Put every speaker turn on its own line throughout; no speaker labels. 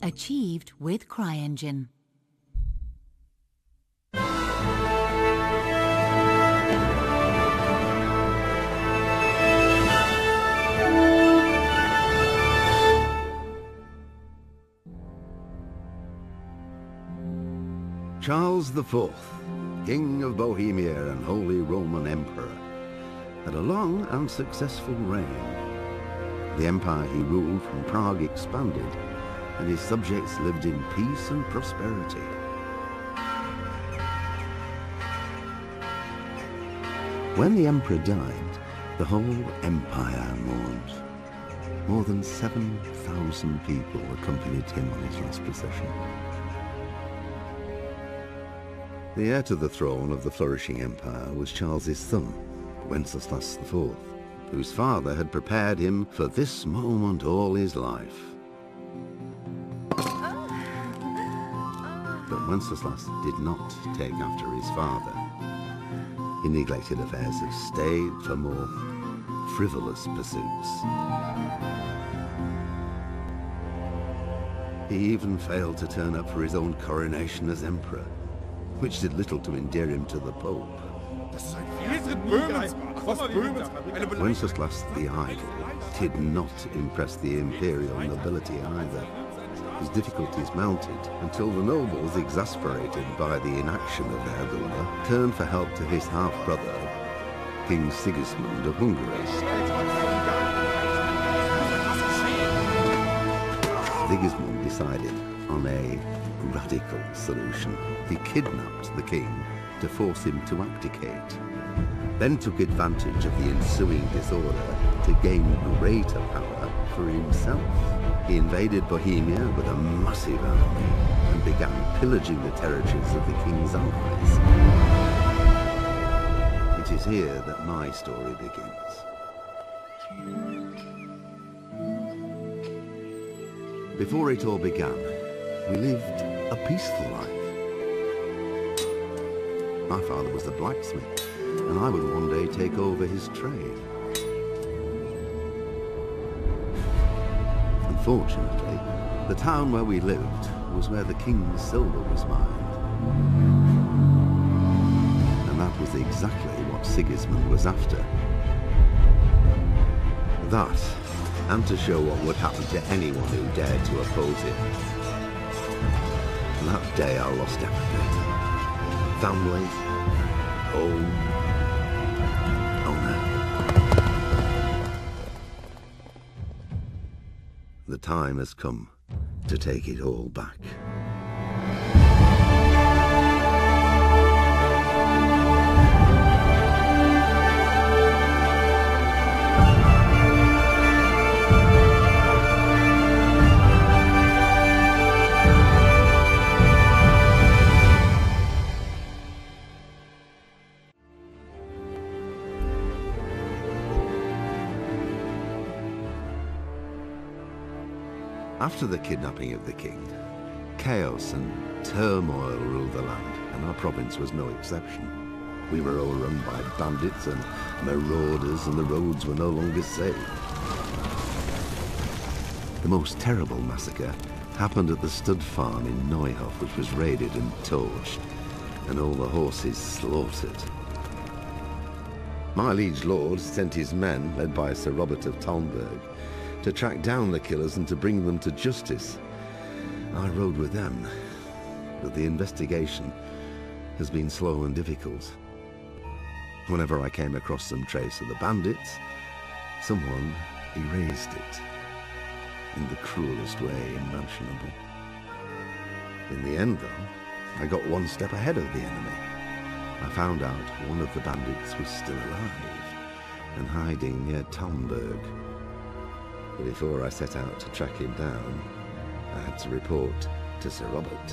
Achieved with CryEngine.
Charles IV, King of Bohemia and Holy Roman Emperor, had a long and successful reign. The empire he ruled from Prague expanded, and his subjects lived in peace and prosperity. When the emperor died, the whole empire mourned. More than 7,000 people accompanied him on his last procession. The heir to the throne of the flourishing empire was Charles's son, Wenceslas IV, whose father had prepared him for this moment all his life. But Wenceslas did not take after his father. He neglected affairs of state for more frivolous pursuits. He even failed to turn up for his own coronation as emperor, which did little to endear him to the Pope. Wenceslas the Idle did not impress the imperial nobility either. His difficulties mounted until the nobles, exasperated by the inaction of their ruler, turned for help to his half-brother, King Sigismund of Hungary. Sigismund decided on a radical solution. He kidnapped the king to force him to abdicate, then took advantage of the ensuing disorder to gain greater power for himself. He invaded Bohemia with a massive army and began pillaging the territories of the king's allies. It is here that my story begins. Before it all began, we lived a peaceful life. My father was a blacksmith, and I would one day take over his trade. Unfortunately, the town where we lived was where the king's silver was mined. And that was exactly what Sigismund was after. That, and to show what would happen to anyone who dared to oppose him. That day I lost everything. Family, home, honor. The time has come to take it all back. After the kidnapping of the king, chaos and turmoil ruled the land, and our province was no exception. We were overrun by bandits and marauders, and the roads were no longer safe. The most terrible massacre happened at the stud farm in Neuhof, which was raided and torched, and all the horses slaughtered. My liege lord sent his men, led by Sir Robert of Talmberg, to track down the killers and to bring them to justice. I rode with them, but the investigation has been slow and difficult. Whenever I came across some trace of the bandits, someone erased it in the cruelest way imaginable. In the end, though, I got one step ahead of the enemy. I found out one of the bandits was still alive and hiding near Talmberg. But before I set out to track him down, I had to report to Sir Robert.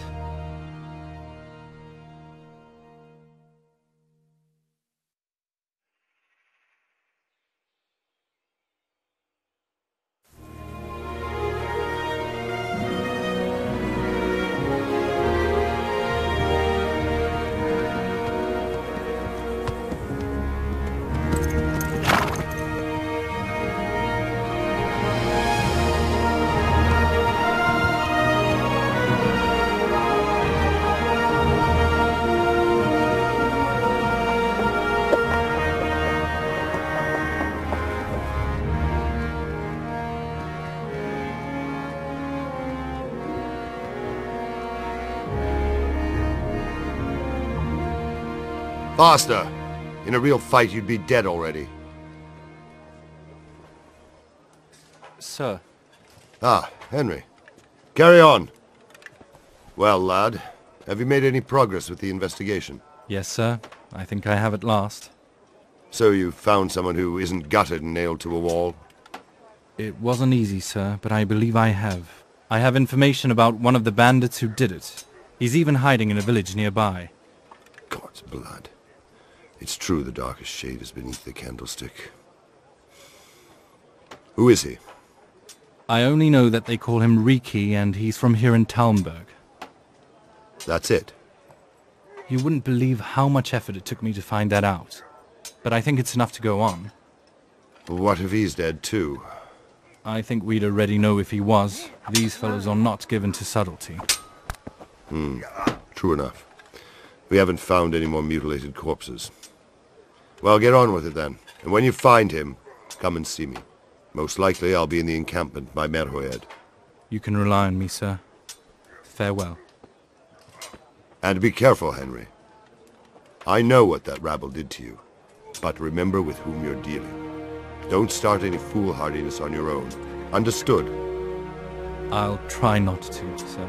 Faster! In a real fight, you'd be dead already.
Sir.
Ah, Henry. Carry on. Well, lad, have you made any progress with the investigation?
Yes, sir. I think I have at last.
So you found someone who isn't gutted and nailed to a wall?
It wasn't easy, sir, but I believe I have. I have information about one of the bandits who did it. He's even hiding in a village nearby.
God's blood. It's true the darkest shade is beneath the candlestick. Who is he?
I only know that they call him Riki, and he's from here in Talmberg.
That's it?
You wouldn't believe how much effort it took me to find that out. But I think it's enough to go on.
What if he's dead too?
I think we'd already know if he was. These fellows are not given to subtlety.
True enough. We haven't found any more mutilated corpses. Well, get on with it then. And when you find him, come and see me. Most likely I'll be in the encampment by Merhoed.
You can rely on me, sir. Farewell.
And be careful, Henry. I know what that rabble did to you, but remember with whom you're dealing. Don't start any foolhardiness on your own. Understood?
I'll try not to, sir.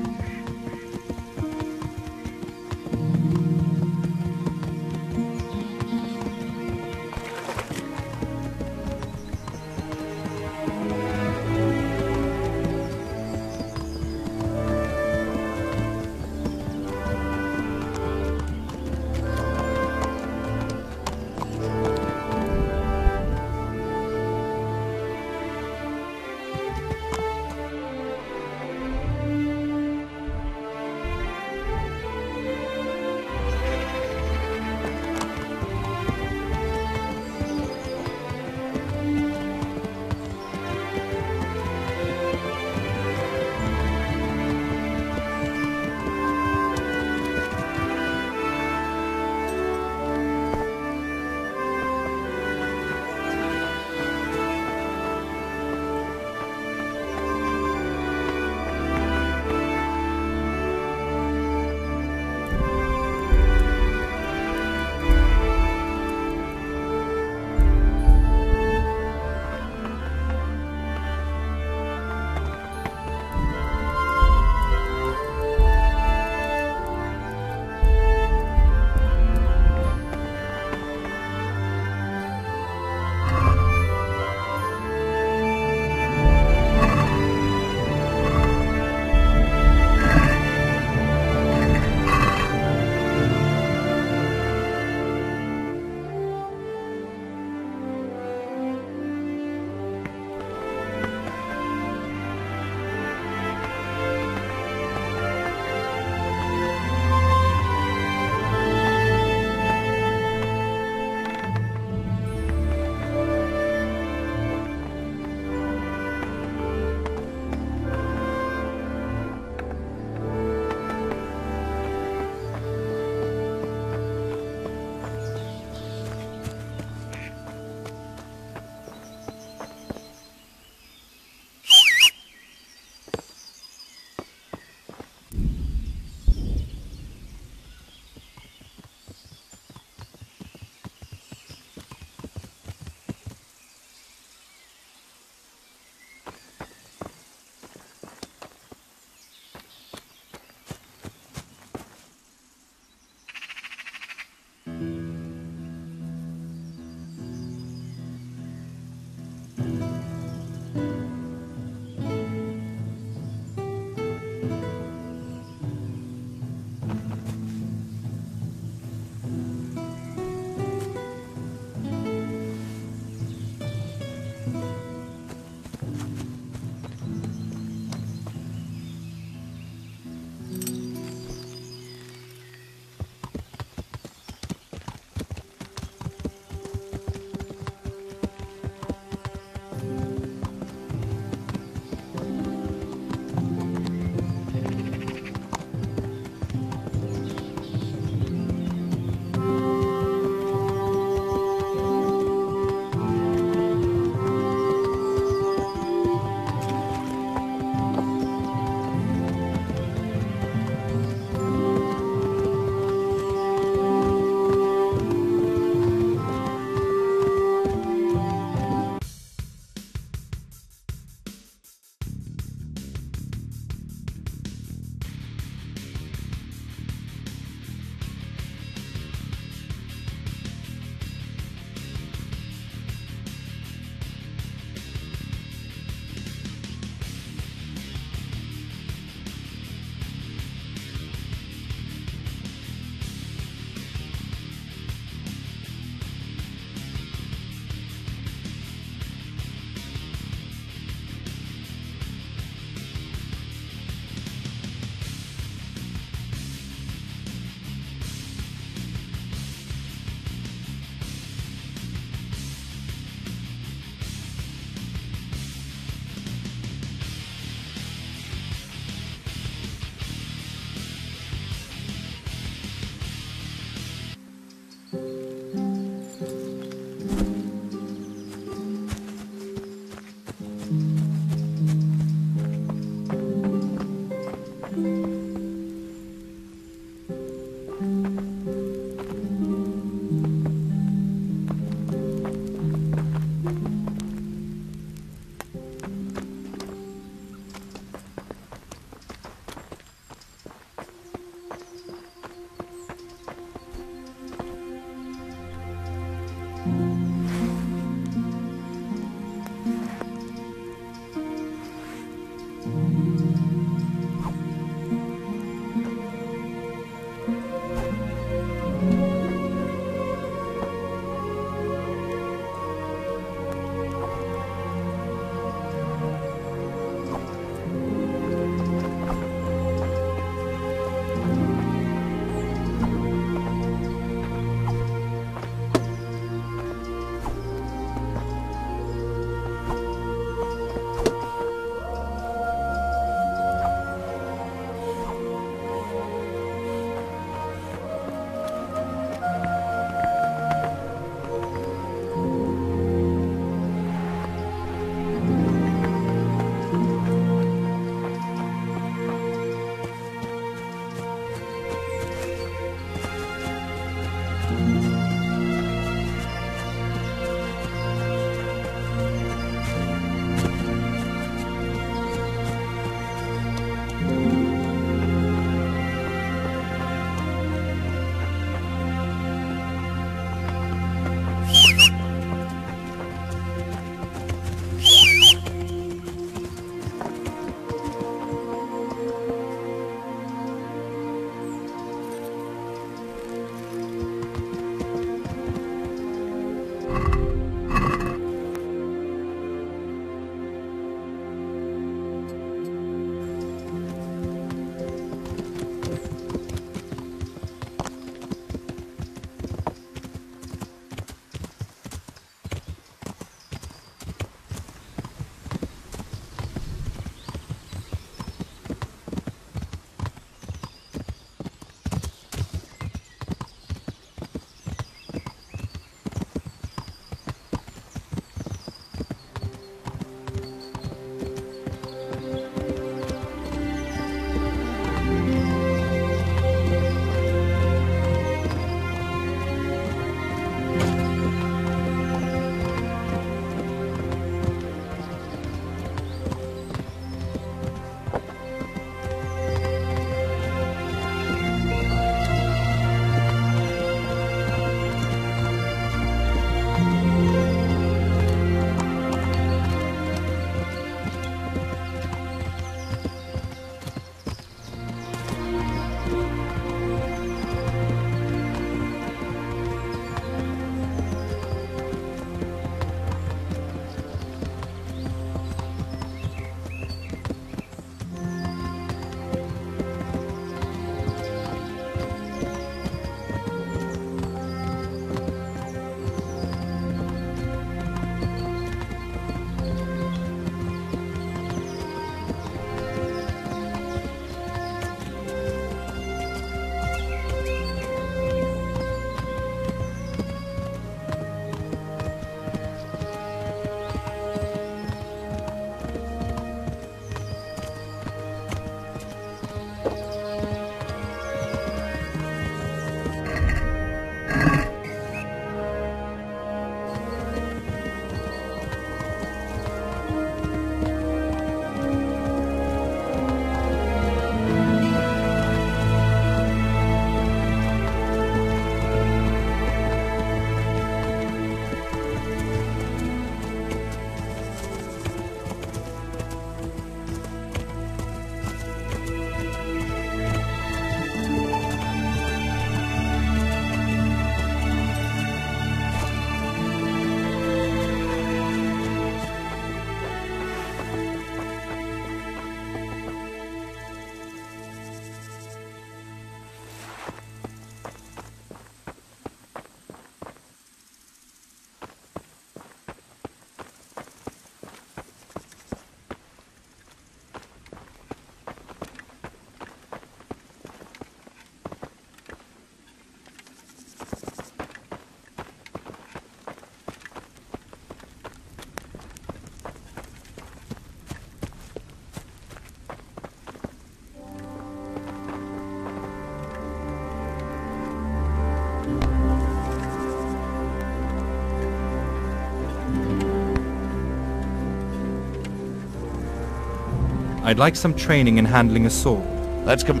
I'd like some training in handling a sword.
Let's come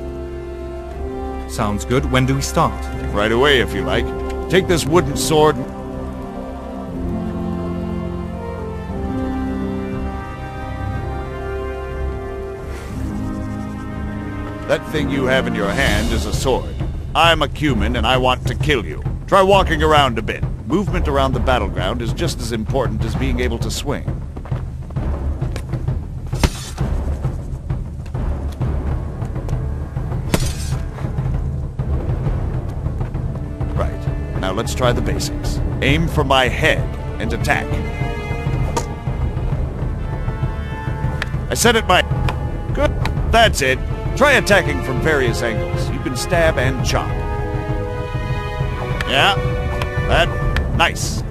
Sounds good. When do we start?
right away if you like. Take this wooden sword. That thing you have in your hand is a sword. I'm a Cuman and I want to kill you. Try walking around a bit. Movement around the battleground is just as important as being able to swing. Right. Now let's try the basics. Aim for my head and attack. I said it my... Good. That's it. Try attacking from various angles. You can stab and chop. Yeah. That... Nice.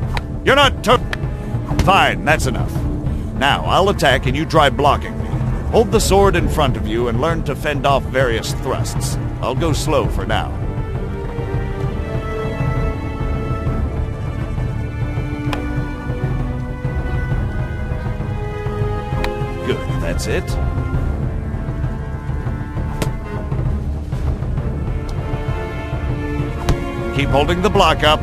You're not Fine, that's enough. Now, I'll attack and you try blocking me. Hold the sword in front of you and learn to fend off various thrusts. I'll go slow for now. Good, that's it. Keep holding the block up.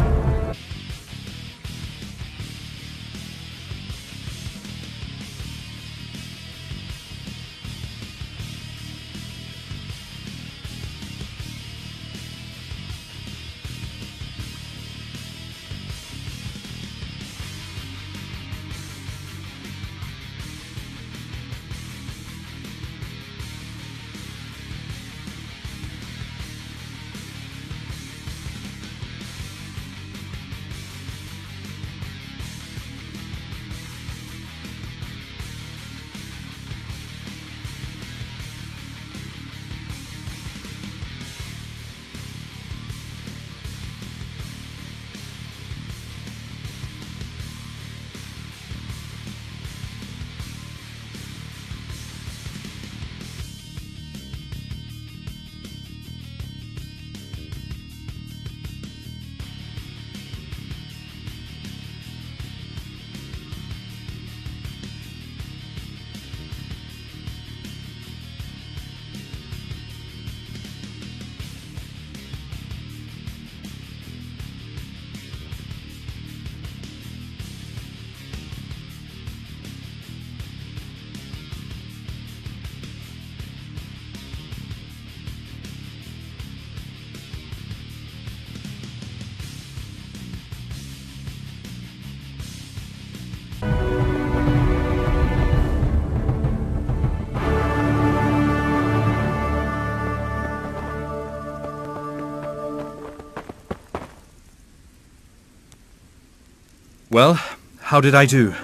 Well, how did I do?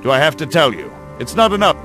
Do I have to tell you? It's not enough.